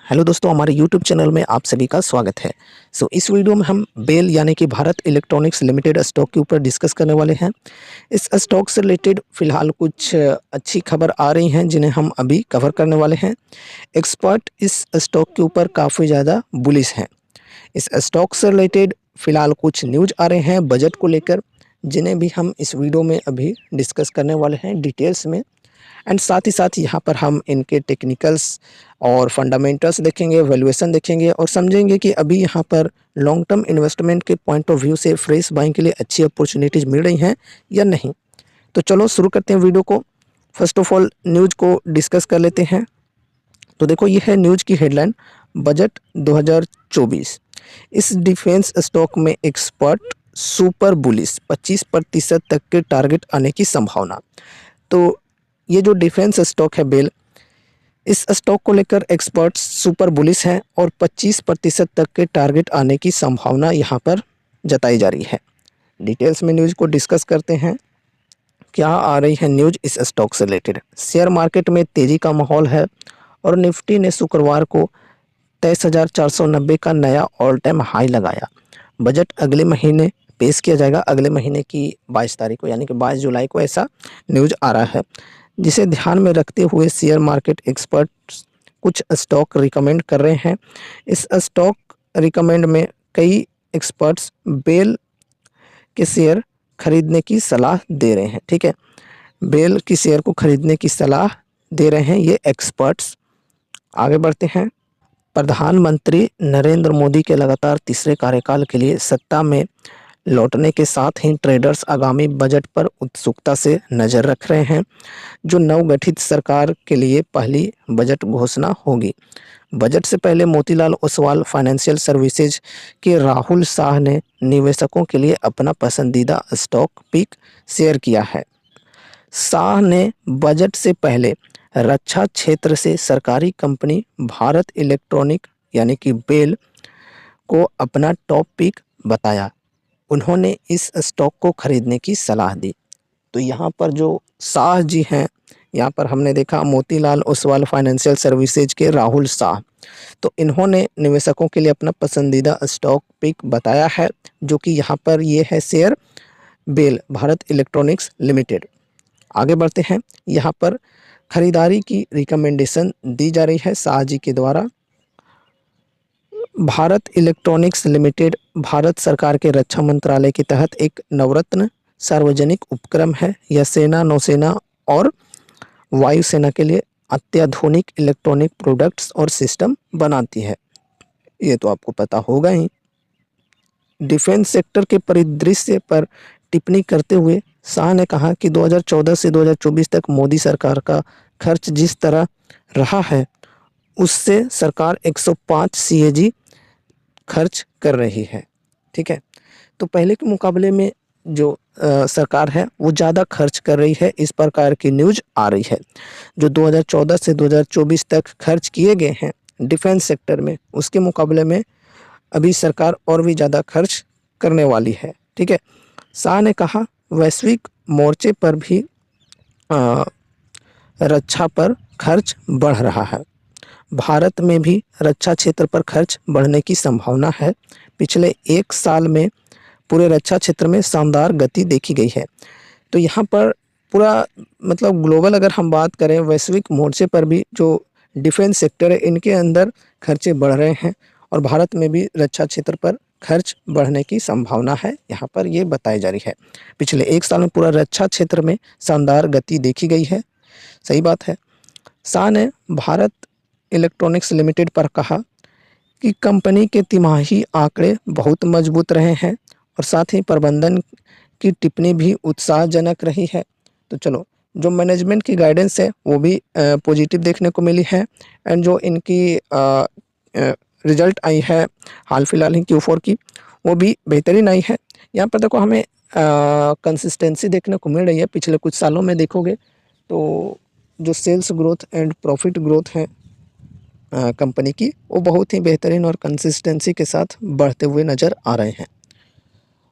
Hello दोस्तों, हमारे YouTube channel में आप सभी का स्वागत है। इस वीडियो में हम बेल यानी कि भारत इलेक्ट्रॉनिक्स लिमिटेड स्टॉक के ऊपर डिस्कस करने वाले हैं। इस स्टॉक से रिलेटेड फ़िलहाल कुछ अच्छी खबर आ रही हैं जिन्हें हम अभी कवर करने वाले हैं। एक्सपर्ट इस स्टॉक के ऊपर काफ़ी ज़्यादा बुलिश हैं। इस स्टॉक से रिलेटेड फ़िलहाल कुछ न्यूज़ आ रहे हैं बजट को लेकर, जिन्हें भी हम इस वीडियो में अभी डिस्कस करने वाले हैं डिटेल्स में। एंड साथ ही साथ यहाँ पर हम इनके टेक्निकल्स और फंडामेंटल्स देखेंगे, वैल्यूएशन देखेंगे और समझेंगे कि अभी यहाँ पर लॉन्ग टर्म इन्वेस्टमेंट के पॉइंट ऑफ व्यू से फ्रेश बाइंग के लिए अच्छी अपॉर्चुनिटीज़ मिल रही हैं या नहीं। तो चलो शुरू करते हैं वीडियो को। फर्स्ट ऑफ ऑल न्यूज़ को डिस्कस कर लेते हैं। तो देखो, ये है न्यूज़ की हेडलाइन, बजट 2024। इस डिफेंस स्टॉक में एक्सपर्ट सुपर बुलिश, 25% तक के टारगेट आने की संभावना। तो ये जो डिफेंस स्टॉक है बेल, इस स्टॉक को लेकर एक्सपर्ट्स सुपर बुलिश हैं और 25% तक के टारगेट आने की संभावना यहाँ पर जताई जा रही है। डिटेल्स में न्यूज़ को डिस्कस करते हैं। क्या आ रही है न्यूज़ इस स्टॉक से रिलेटेड? शेयर मार्केट में तेज़ी का माहौल है और निफ्टी ने शुक्रवार को 23,490 का नया ऑल टाइम हाई लगाया। बजट अगले महीने पेश किया जाएगा, अगले महीने की 22 तारीख को, यानी कि 22 जुलाई को ऐसा न्यूज़ आ रहा है, जिसे ध्यान में रखते हुए शेयर मार्केट एक्सपर्ट्स कुछ स्टॉक रिकमेंड कर रहे हैं। इस स्टॉक रिकमेंड में कई एक्सपर्ट्स बेल के शेयर खरीदने की सलाह दे रहे हैं। ठीक है, बेल की शेयर को खरीदने की सलाह दे रहे हैं ये एक्सपर्ट्स। आगे बढ़ते हैं। प्रधानमंत्री नरेंद्र मोदी के लगातार तीसरे कार्यकाल के लिए सत्ता में लौटने के साथ ही ट्रेडर्स आगामी बजट पर उत्सुकता से नज़र रख रहे हैं, जो नवगठित सरकार के लिए पहली बजट घोषणा होगी। बजट से पहले मोतीलाल ओसवाल फाइनेंशियल सर्विसेज के राहुल शाह ने निवेशकों के लिए अपना पसंदीदा स्टॉक पिक शेयर किया है। शाह ने बजट से पहले रक्षा क्षेत्र से सरकारी कंपनी भारत इलेक्ट्रॉनिक यानी कि बेल को अपना टॉप पिक बताया। उन्होंने इस स्टॉक को खरीदने की सलाह दी। तो यहाँ पर जो शाह जी हैं, यहाँ पर हमने देखा मोतीलाल ओसवाल फाइनेंशियल सर्विसेज के राहुल शाह, तो इन्होंने निवेशकों के लिए अपना पसंदीदा स्टॉक पिक बताया है, जो कि यहाँ पर ये है share BEL Bharat Electronics Limited. आगे बढ़ते हैं। यहाँ पर खरीदारी की रिकमेंडेशन दी जा रही है शाह जी के द्वारा। भारत इलेक्ट्रॉनिक्स लिमिटेड भारत सरकार के रक्षा मंत्रालय के तहत एक नवरत्न सार्वजनिक उपक्रम है। यह सेना, नौसेना और वायुसेना के लिए अत्याधुनिक इलेक्ट्रॉनिक प्रोडक्ट्स और सिस्टम बनाती है। ये तो आपको पता होगा ही। डिफेंस सेक्टर के परिदृश्य पर टिप्पणी करते हुए शाह ने कहा कि 2014 से 2024 तक मोदी सरकार का खर्च जिस तरह रहा है, उससे सरकार 105 सीएजी खर्च कर रही है। ठीक है, तो पहले के मुकाबले में जो सरकार है वो ज़्यादा खर्च कर रही है, इस प्रकार की न्यूज़ आ रही है। जो 2014 से 2024 तक खर्च किए गए हैं डिफेंस सेक्टर में, उसके मुकाबले में अभी सरकार और भी ज़्यादा खर्च करने वाली है। ठीक है, शाह ने कहा वैश्विक मोर्चे पर भी रक्षा पर खर्च बढ़ रहा है। भारत में भी रक्षा क्षेत्र पर खर्च बढ़ने की संभावना है। पिछले एक साल में पूरे रक्षा क्षेत्र में शानदार गति देखी गई है। तो यहाँ पर पूरा मतलब ग्लोबल अगर हम बात करें, वैश्विक मोर्चे पर भी जो डिफेंस सेक्टर है इनके अंदर खर्चे बढ़ रहे हैं और भारत में भी रक्षा क्षेत्र पर खर्च बढ़ने की संभावना है, यहाँ पर ये बताई जा रही है। पिछले एक साल में पूरा रक्षा क्षेत्र में शानदार गति देखी गई है। सही बात है। शाह ने भारत इलेक्ट्रॉनिक्स लिमिटेड पर कहा कि कंपनी के तिमाही आंकड़े बहुत मजबूत रहे हैं और साथ ही प्रबंधन की टिप्पणी भी उत्साहजनक रही है। तो चलो, जो मैनेजमेंट की गाइडेंस है वो भी पॉजिटिव देखने को मिली है। एंड जो इनकी रिजल्ट आई है हाल फिलहाल ही Q4 की, वो भी बेहतरीन आई है। यहाँ पर देखो हमें कंसिस्टेंसी देखने को मिल रही है। पिछले कुछ सालों में देखोगे तो जो sales growth and profit growth है कंपनी की, वो बहुत ही बेहतरीन और कंसिस्टेंसी के साथ बढ़ते हुए नज़र आ रहे हैं।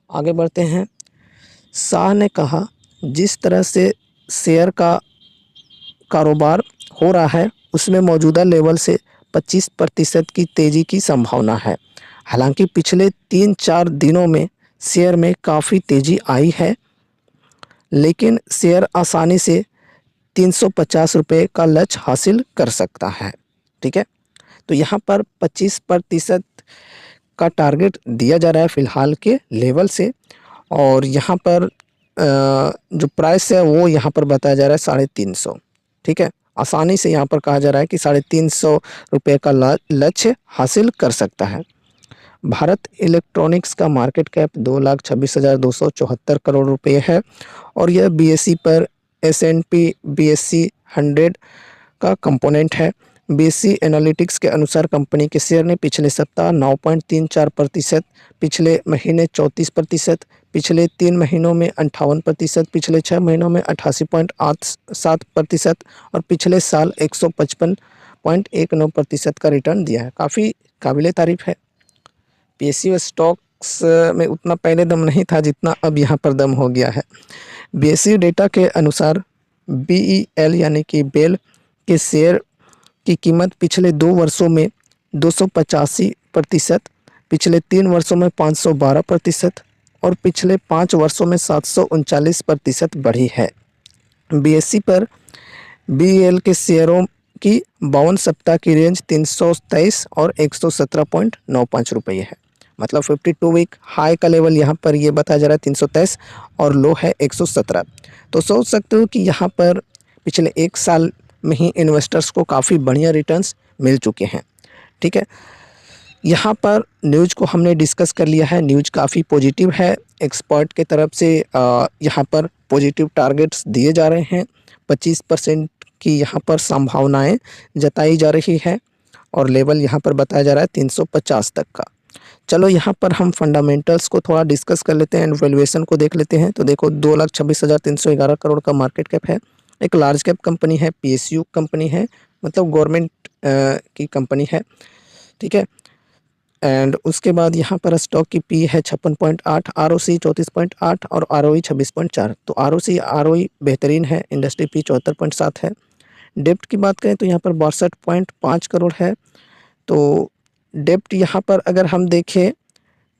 आगे बढ़ते हैं। शाह ने कहा जिस तरह से शेयर का कारोबार हो रहा है उसमें मौजूदा लेवल से 25% की तेज़ी की संभावना है। हालांकि पिछले 3-4 दिनों में शेयर में काफ़ी तेज़ी आई है, लेकिन शेयर आसानी से 350 रुपये का लक्ष्य हासिल कर सकता है। ठीक है, तो यहाँ पर 25% का टारगेट दिया जा रहा है फ़िलहाल के लेवल से, और यहाँ पर जो प्राइस है वो यहाँ पर बताया जा रहा है 350। ठीक है, आसानी से यहाँ पर कहा जा रहा है कि 350 रुपये का लक्ष्य हासिल कर सकता है। भारत इलेक्ट्रॉनिक्स का मार्केट कैप 2,26,274 करोड़ रुपए है, और यह बीएसई पर S&P BSE 100 का कंपोनेंट है। बीएसई एनालिटिक्स के अनुसार कंपनी के शेयर ने पिछले सप्ताह 9.34%, पिछले महीने 34%, पिछले 3 महीनों में 58%, पिछले 6 महीनों में 88.87% और पिछले साल 155.19% का रिटर्न दिया है। काफ़ी काबिले तारीफ़ है। पीएसयू स्टॉक्स में उतना पहले दम नहीं था जितना अब यहाँ पर दम हो गया है। बीएसयू डेटा के अनुसार BEL यानी कि बेल के शेयर की कीमत पिछले 2 वर्षों में 285%, पिछले 3 वर्षों में 512% और पिछले 5 वर्षों में 739% बढ़ी है। बीएसई पर BEL के शेयरों की 52 सप्ताह की रेंज 323 और 117.95 रुपये है। मतलब 52 वीक हाई का लेवल यहाँ पर ये बताया जा रहा है 323 और लो है 117। तो सोच सकते हो कि यहाँ पर पिछले 1 साल में ही इन्वेस्टर्स को काफ़ी बढ़िया रिटर्न्स मिल चुके हैं। ठीक है, यहाँ पर न्यूज़ को हमने डिस्कस कर लिया है। न्यूज़ काफ़ी पॉजिटिव है, एक्सपर्ट के तरफ से यहाँ पर पॉजिटिव टारगेट्स दिए जा रहे हैं। 25% की यहाँ पर संभावनाएं जताई जा रही है और लेवल यहाँ पर बताया जा रहा है 350 तक का। चलो यहाँ पर हम फंडामेंटल्स को थोड़ा डिस्कस कर लेते हैं एंड वैल्यूएशन को देख लेते हैं। तो देखो 2,26,311 करोड़ का मार्केट कैप है, एक लार्ज कैप कंपनी है, PSU कंपनी है, मतलब गवर्नमेंट की कंपनी है। ठीक है, एंड उसके बाद यहाँ पर स्टॉक की पी है 56.8, ROC 34.8 और ROE 26.4। तो ROC ROE बेहतरीन है, इंडस्ट्री पी 74.7 है। डेप्ट की बात करें तो यहाँ पर 62.5 करोड़ है। तो डेप्ट यहाँ पर अगर हम देखें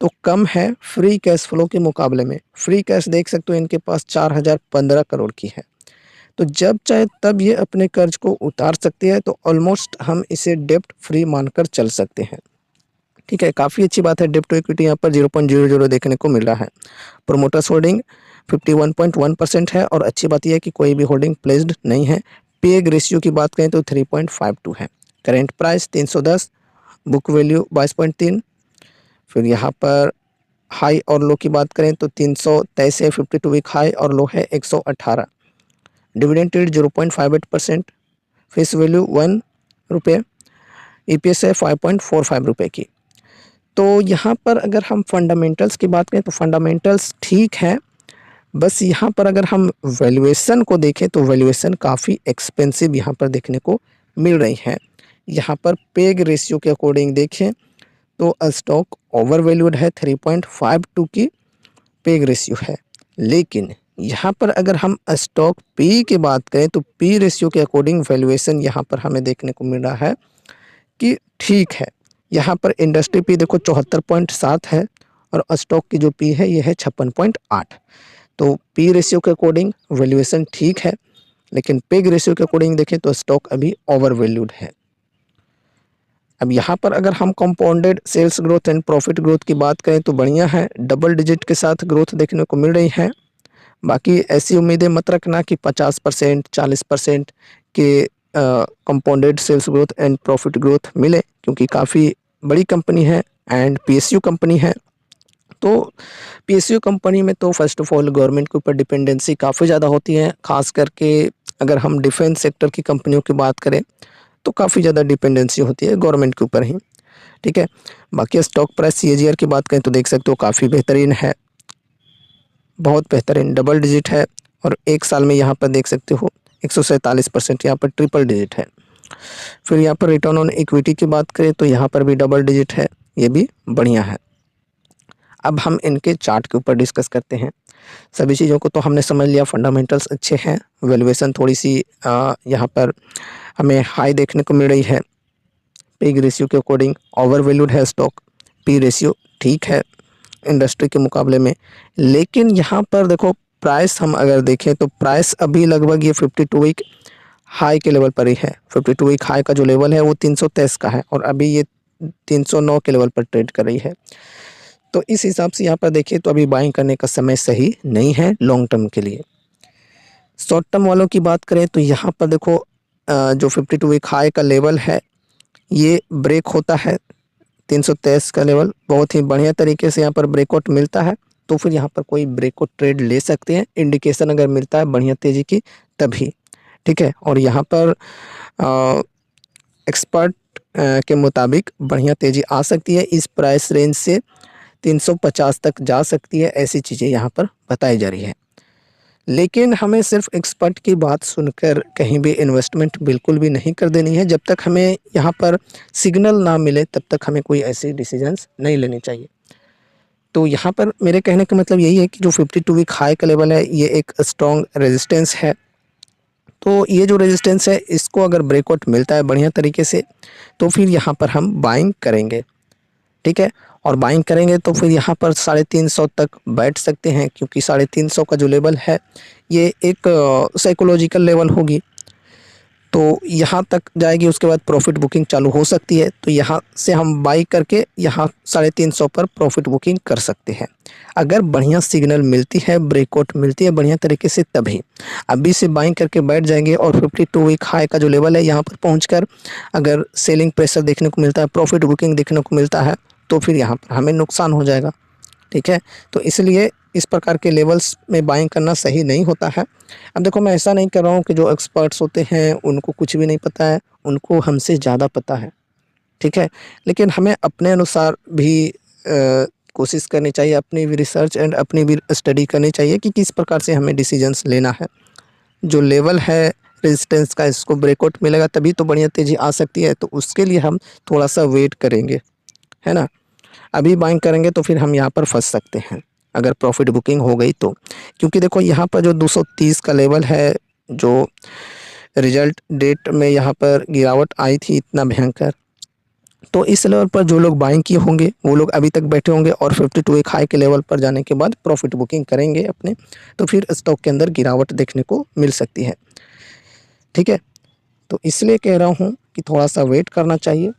तो कम है फ्री कैश फ्लो के मुकाबले में। फ्री कैश देख सकते हो इनके पास 4,015 करोड़ की है। तो जब चाहे तब ये अपने कर्ज को उतार सकती है, तो ऑलमोस्ट हम इसे डेप्ट फ्री मानकर चल सकते हैं। ठीक है, काफ़ी अच्छी बात है। डेप्ट टू इक्विटी यहाँ पर 0.00 देखने को मिल रहा है। प्रोमोटर्स होल्डिंग 51.1% है और अच्छी बात यह है कि कोई भी होल्डिंग प्लेस्ड नहीं है। पे रेशियो की बात करें तो 3.52 है। Current price 310, book value 22.3। फिर यहाँ पर हाई और लो की बात करें तो 323 है 52 वीक हाई और लो है 118। डिविडेंड यील्ड 0.58%, फेस वैल्यू 1 रुपये, EPS है 5.45 रुपये की। तो यहाँ पर अगर हम फंडामेंटल्स की बात करें तो फंडामेंटल्स ठीक है, बस यहाँ पर अगर हम वैल्यूएशन को देखें तो वैल्यूएशन काफ़ी एक्सपेंसिव यहाँ पर देखने को मिल रही है। यहाँ पर पेग रेशियो के अकॉर्डिंग देखें तो स्टॉक ओवर वैल्यूड है, 3.52 की पेग रेशियो है। लेकिन यहाँ पर अगर हम स्टॉक पी की बात करें तो पी रेशियो के अकॉर्डिंग वैल्यूएशन यहाँ पर हमें देखने को मिल रहा है कि ठीक है। यहाँ पर इंडस्ट्री पी देखो 74.7 है और स्टॉक की जो पी है ये है 56.8। तो पी रेशियो के अकॉर्डिंग वैल्यूएशन ठीक है, लेकिन पेग रेशियो के अकॉर्डिंग देखें तो स्टॉक अभी ओवर वैल्यूड है। अब यहाँ पर अगर हम compounded sales growth and profit growth की बात करें तो बढ़िया है, डबल डिजिट के साथ ग्रोथ देखने को मिल रही है। बाकी ऐसी उम्मीदें मत रखना कि 50% 40% के compounded sales growth and profit growth मिले, क्योंकि काफ़ी बड़ी कंपनी है एंड PSU कंपनी है। तो PSU कंपनी में तो फर्स्ट ऑफ ऑल गवर्नमेंट के ऊपर डिपेंडेंसी काफ़ी ज़्यादा होती है, खास करके अगर हम डिफेंस सेक्टर की कंपनियों की बात करें तो काफ़ी ज़्यादा डिपेंडेंसी होती है गवर्नमेंट के ऊपर ही। ठीक है, बाकी स्टॉक प्राइस CAGR की बात करें तो देख सकते हो काफ़ी बेहतरीन है, बहुत बेहतरीन डबल डिजिट है और 1 साल में यहाँ पर देख सकते हो 147%, यहाँ पर ट्रिपल डिजिट है। फिर यहाँ पर रिटर्न ऑन इक्विटी की बात करें तो यहाँ पर भी डबल डिजिट है, ये भी बढ़िया है। अब हम इनके चार्ट के ऊपर डिस्कस करते हैं। सभी चीज़ों को तो हमने समझ लिया, फंडामेंटल्स अच्छे हैं, वैल्यूएशन थोड़ी सी यहाँ पर हमें हाई देखने को मिल रही है, पिग रेशियो के अकॉर्डिंग ओवर वैल्यूड है स्टॉक। पी रेशियो ठीक है इंडस्ट्री के मुकाबले में, लेकिन यहाँ पर देखो प्राइस हम अगर देखें तो प्राइस अभी लगभग ये 52 वीक हाई के लेवल पर ही है। 52 वीक हाई का जो लेवल है वो 323 का है और अभी ये 309 के लेवल पर ट्रेड कर रही है। तो इस हिसाब से यहाँ पर देखिए तो अभी बाइंग करने का समय सही नहीं है लॉन्ग टर्म के लिए। शॉर्ट टर्म वालों की बात करें तो यहाँ पर देखो जो 52 वीक हाई का लेवल है ये ब्रेक होता है 323 का लेवल, बहुत ही बढ़िया तरीके से यहाँ पर ब्रेकआउट मिलता है तो फिर यहाँ पर कोई ब्रेकआउट ट्रेड ले सकते हैं। इंडिकेशन अगर मिलता है बढ़िया तेज़ी की तभी, ठीक है। और यहाँ पर एक्सपर्ट के मुताबिक बढ़िया तेज़ी आ सकती है, इस प्राइस रेंज से 350 तक जा सकती है, ऐसी चीज़ें यहाँ पर बताई जा रही है। लेकिन हमें सिर्फ एक्सपर्ट की बात सुनकर कहीं भी इन्वेस्टमेंट बिल्कुल भी नहीं कर देनी है। जब तक हमें यहाँ पर सिग्नल ना मिले तब तक हमें कोई ऐसी डिसीजंस नहीं लेने चाहिए। तो यहाँ पर मेरे कहने का मतलब यही है कि जो 52 वीक हाई का लेवल है ये एक स्ट्रॉन्ग रेजिस्टेंस है। तो ये जो रेजिस्टेंस है इसको अगर ब्रेकआउट मिलता है बढ़िया तरीके से तो फिर यहाँ पर हम बाइंग करेंगे, ठीक है। और बाइंग करेंगे तो फिर यहाँ पर 350 तक बैठ सकते हैं, क्योंकि 350 का जो लेवल है ये एक साइकोलॉजिकल लेवल होगी। तो यहाँ तक जाएगी, उसके बाद प्रॉफिट बुकिंग चालू हो सकती है। तो यहाँ से हम बाई करके यहाँ 350 पर प्रॉफिट बुकिंग कर सकते हैं अगर बढ़िया सिग्नल मिलती है, ब्रेकआउट मिलती है बढ़िया तरीके से तभी। अभी से बाइंग करके बैठ जाएंगे और 52 वीक हाई का जो लेवल है यहाँ पर पहुँच अगर सेलिंग प्रेशर देखने को मिलता है, प्रॉफिट बुकिंग देखने को मिलता है तो फिर यहाँ पर हमें नुकसान हो जाएगा, ठीक है। तो इसलिए इस प्रकार के लेवल्स में बाइंग करना सही नहीं होता है। अब देखो मैं ऐसा नहीं कर रहा हूँ कि जो एक्सपर्ट्स होते हैं उनको कुछ भी नहीं पता है, उनको हमसे ज़्यादा पता है, ठीक है। लेकिन हमें अपने अनुसार भी कोशिश करनी चाहिए, अपनी भी रिसर्च एंड अपनी भी स्टडी करनी चाहिए कि किस प्रकार से हमें डिसीजंस लेना है। जो लेवल है रेजिस्टेंस का इसको ब्रेकआउट मिलेगा तभी तो बढ़िया तेज़ी आ सकती है, तो उसके लिए हम थोड़ा सा वेट करेंगे, है ना। अभी बाइंग करेंगे तो फिर हम यहाँ पर फंस सकते हैं अगर प्रॉफिट बुकिंग हो गई तो, क्योंकि देखो यहाँ पर जो 230 का लेवल है, जो रिजल्ट डेट में यहाँ पर गिरावट आई थी इतना भयंकर, तो इस लेवल पर जो लोग बाइंग किए होंगे वो लोग अभी तक बैठे होंगे और 52 एक हाई के लेवल पर जाने के बाद प्रॉफिट बुकिंग करेंगे अपने, तो फिर स्टॉक के अंदर गिरावट देखने को मिल सकती है, ठीक है। तो इसलिए कह रहा हूँ कि थोड़ा सा वेट करना चाहिए।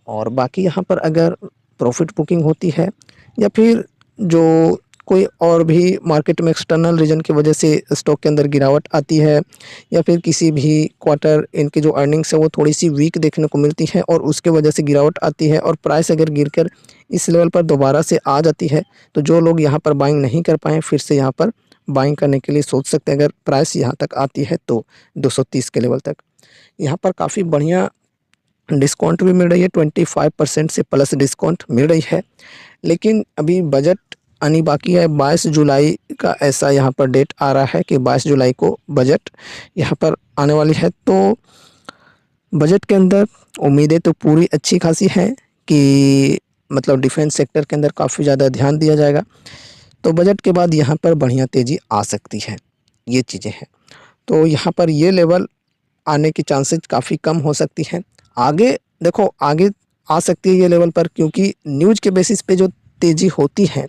और बाकी यहाँ पर अगर प्रॉफिट बुकिंग होती है या फिर जो कोई और भी मार्केट में एक्सटर्नल रीजन की वजह से स्टॉक के अंदर गिरावट आती है, या फिर किसी भी क्वार्टर इनकी जो अर्निंग्स है वो थोड़ी सी वीक देखने को मिलती है और उसके वजह से गिरावट आती है और प्राइस अगर गिरकर इस लेवल पर दोबारा से आ जाती है, तो जो लोग यहाँ पर बाइंग नहीं कर पाए फिर से यहाँ पर बाइंग करने के लिए सोच सकते हैं। अगर प्राइस यहाँ तक आती है तो 230 के लेवल तक यहाँ पर काफ़ी बढ़िया डिस्काउंट भी मिल रही है, 25% से प्लस डिस्काउंट मिल रही है। लेकिन अभी बजट आनी बाकी है, 22 जुलाई का ऐसा यहाँ पर डेट आ रहा है कि 22 जुलाई को बजट यहाँ पर आने वाली है। तो बजट के अंदर उम्मीदें तो पूरी अच्छी खासी हैं कि मतलब डिफेंस सेक्टर के अंदर काफ़ी ज़्यादा ध्यान दिया जाएगा, तो बजट के बाद यहाँ पर बढ़िया तेज़ी आ सकती है, ये चीज़ें हैं। तो यहाँ पर ये लेवल आने की चांसेस काफ़ी कम हो सकती हैं। आगे देखो आगे आ सकती है ये लेवल पर, क्योंकि न्यूज़ के बेसिस पे जो तेज़ी होती है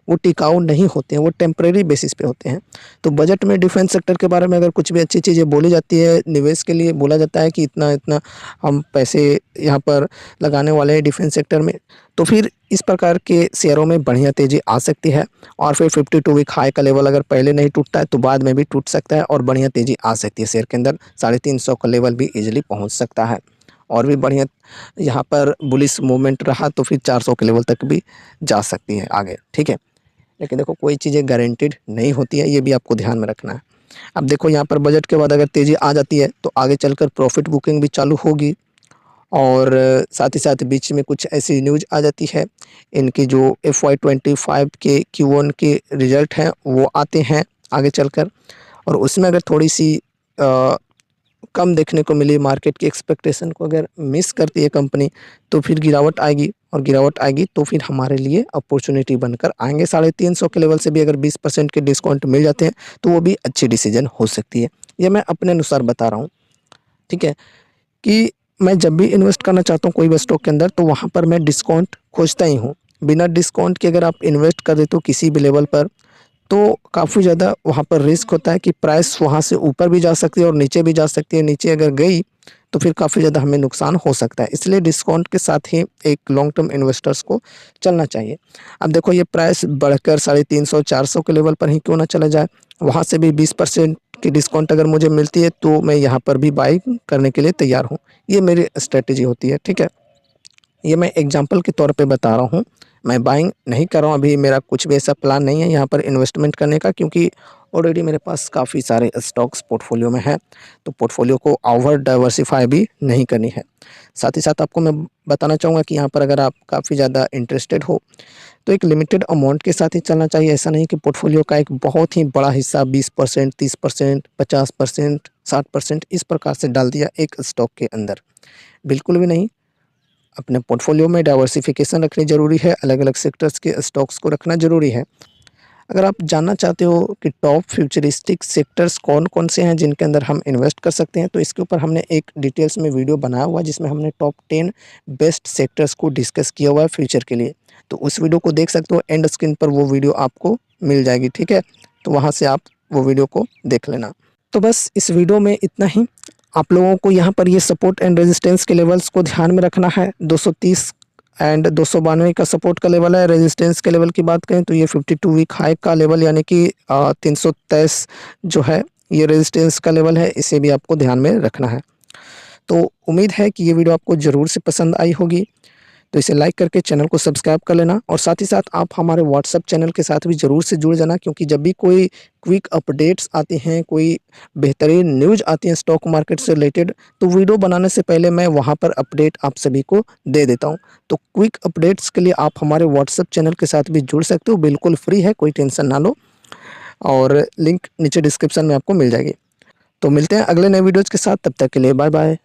वो टिकाऊ नहीं होते हैं, वो टेम्परेरी बेसिस पे होते हैं। तो बजट में डिफेंस सेक्टर के बारे में अगर कुछ भी अच्छी चीज़ें बोली जाती है, निवेश के लिए बोला जाता है कि इतना इतना हम पैसे यहाँ पर लगाने वाले हैं डिफेंस सेक्टर में, तो फिर इस प्रकार के शेयरों में बढ़िया तेज़ी आ सकती है। और फिर 52 वीक हाई का लेवल अगर पहले नहीं टूटता है तो बाद में भी टूट सकता है और बढ़िया तेज़ी आ सकती है। शेयर के अंदर 350 का लेवल भी ईजिली पहुँच सकता है और भी बढ़िया यहाँ पर बुलिश मूवमेंट रहा तो फिर 400 के लेवल तक भी जा सकती है आगे, ठीक है। लेकिन देखो कोई चीज़ें गारंटीड नहीं होती है, ये भी आपको ध्यान में रखना है। अब देखो यहाँ पर बजट के बाद अगर तेज़ी आ जाती है तो आगे चलकर प्रॉफिट बुकिंग भी चालू होगी और साथ ही साथ बीच में कुछ ऐसी न्यूज़ आ जाती है, इनकी जो FY25 के Q1 के रिज़ल्ट हैं वो आते हैं आगे चलकर, और उसमें अगर थोड़ी सी कम देखने को मिली, मार्केट की एक्सपेक्टेशन को अगर मिस करती है कंपनी, तो फिर गिरावट आएगी और गिरावट आएगी तो फिर हमारे लिए अपॉर्चुनिटी बनकर आएंगे। 350 के लेवल से भी अगर 20% के डिस्काउंट मिल जाते हैं तो वो भी अच्छी डिसीजन हो सकती है। ये मैं अपने अनुसार बता रहा हूँ, ठीक है, कि मैं जब भी इन्वेस्ट करना चाहता हूँ कोई भी स्टॉक के अंदर, तो वहाँ पर मैं डिस्काउंट खोजता ही हूँ। बिना डिस्काउंट के अगर आप इन्वेस्ट कर देते हो किसी भी लेवल पर, तो काफ़ी ज़्यादा वहाँ पर रिस्क होता है कि प्राइस वहाँ से ऊपर भी जा सकती है और नीचे भी जा सकती है। नीचे अगर गई तो फिर काफ़ी ज़्यादा हमें नुकसान हो सकता है। इसलिए डिस्काउंट के साथ ही एक लॉन्ग टर्म इन्वेस्टर्स को चलना चाहिए। अब देखो ये प्राइस बढ़कर 350-400 के लेवल पर ही क्यों ना चला जाए, वहाँ से भी 20% की डिस्काउंट अगर मुझे मिलती है तो मैं यहाँ पर भी बाई करने के लिए तैयार हूँ। ये मेरी स्ट्रैटेजी होती है, ठीक है। ये मैं एग्जांपल के तौर पे बता रहा हूँ। मैं बाइंग नहीं कर रहा हूँ, अभी मेरा कुछ भी ऐसा प्लान नहीं है यहाँ पर इन्वेस्टमेंट करने का, क्योंकि ऑलरेडी मेरे पास काफ़ी सारे स्टॉक्स पोर्टफोलियो में हैं, तो पोर्टफोलियो को ओवर डाइवर्सिफ़ाई भी नहीं करनी है। साथ ही साथ आपको मैं बताना चाहूँगा कि यहाँ पर अगर आप काफ़ी ज़्यादा इंटरेस्टेड हो, तो एक लिमिटेड अमाउंट के साथ ही चलना चाहिए। ऐसा नहीं कि पोर्टफोलियो का एक बहुत ही बड़ा हिस्सा 20%, 30%, 50%, 60% इस प्रकार से डाल दिया एक स्टॉक के अंदर। बिल्कुल भी नहीं। अपने पोर्टफोलियो में डाइवर्सिफिकेशन रखनी ज़रूरी है, अलग-अलग सेक्टर्स के स्टॉक्स को रखना ज़रूरी है। अगर आप जानना चाहते हो कि टॉप फ्यूचरिस्टिक सेक्टर्स कौन-कौन से हैं जिनके अंदर हम इन्वेस्ट कर सकते हैं, तो इसके ऊपर हमने एक डिटेल्स में वीडियो बनाया हुआ है जिसमें हमने टॉप 10 बेस्ट सेक्टर्स को डिस्कस किया हुआ है फ्यूचर के लिए। तो उस वीडियो को देख सकते हो, एंड स्क्रीन पर वो वीडियो आपको मिल जाएगी, ठीक है? तो वहाँ से आप वो वीडियो को देख लेना। तो बस इस वीडियो में इतना ही। आप लोगों को यहाँ पर ये सपोर्ट एंड रेजिस्टेंस के लेवल्स को ध्यान में रखना है। 230 एंड 292 का सपोर्ट का लेवल है। रेजिस्टेंस के लेवल की बात करें तो ये 52 वीक हाई का लेवल यानी कि 323 जो है ये रेजिस्टेंस का लेवल है, इसे भी आपको ध्यान में रखना है। तो उम्मीद है कि ये वीडियो आपको ज़रूर से पसंद आई होगी। तो इसे लाइक करके चैनल को सब्सक्राइब कर लेना, और साथ ही साथ आप हमारे व्हाट्सएप चैनल के साथ भी ज़रूर से जुड़ जाना, क्योंकि जब भी कोई क्विक अपडेट्स आती हैं, कोई बेहतरीन न्यूज़ आती हैं स्टॉक मार्केट से रिलेटेड, तो वीडियो बनाने से पहले मैं वहाँ पर अपडेट आप सभी को दे देता हूँ। तो क्विक अपडेट्स के लिए आप हमारे व्हाट्सएप चैनल के साथ भी जुड़ सकते हो, बिल्कुल फ्री है, कोई टेंशन ना लो, और लिंक नीचे डिस्क्रिप्शन में आपको मिल जाएगी। तो मिलते हैं अगले नए वीडियोज़ के साथ, तब तक के लिए बाय बाय।